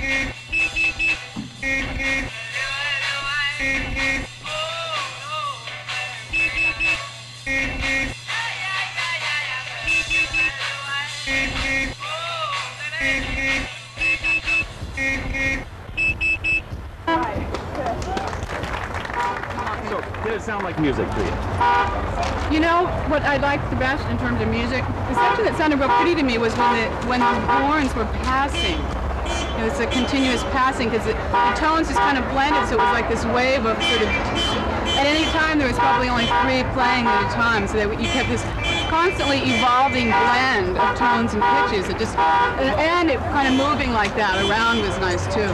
So, did it sound like music to you? You know, what I liked the best in terms of music, the section that sounded real pretty to me was when the horns were passing. It was a continuous passing because the tones just kind of blended, so it was like this wave of sort of, at any time there was probably only 3 playing at a time, so that you kept this constantly evolving blend of tones and pitches. And it kind of moving like that around was nice too.